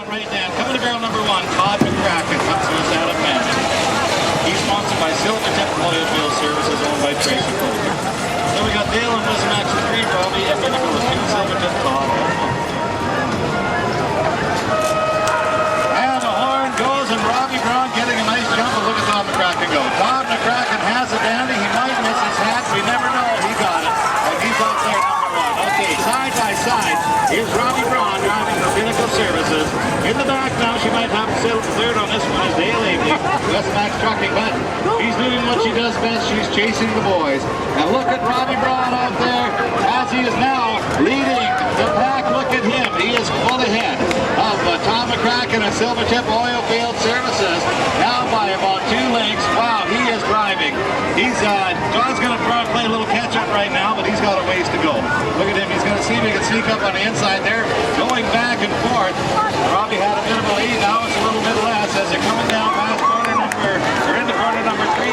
right now. Coming to barrel number 1, Todd McCracken comes to us out of Manning. He's sponsored by Silvertip Oil Field Services, owned by Tracy Colbert. Then we got Dale and Bliss Max with 3, Robbie, and Pinnacle with 2, Silvertip Todd. And the horn goes, and Robbie Braun getting a nice jump. And look at Todd McCracken go. Todd McCracken has it dandy. He might miss his hat. We never know. He got it. And he's out there number 1. Okay, side by side. Here's Robbie Braun driving for Pinnacle Services. In the back now, she might have to settle for third on this one is Dale Abley. West Max Trucking, but she's doing what she does best. She's chasing the boys. And look at Robbie Braun out there as he is now leading the pack. Look at him. He is full ahead of Tom McCracken and Silvertip Oil Field Services. Now by about 2 lengths. Wow, he is driving. John's going to play a little catch-up right now, but he's got a ways to go. Look at him. He's going to see if he can sneak up on the inside there. Going back and forth. Robbie had a bit of a lead. Now it's a little bit less as they're coming down past into corner number 3.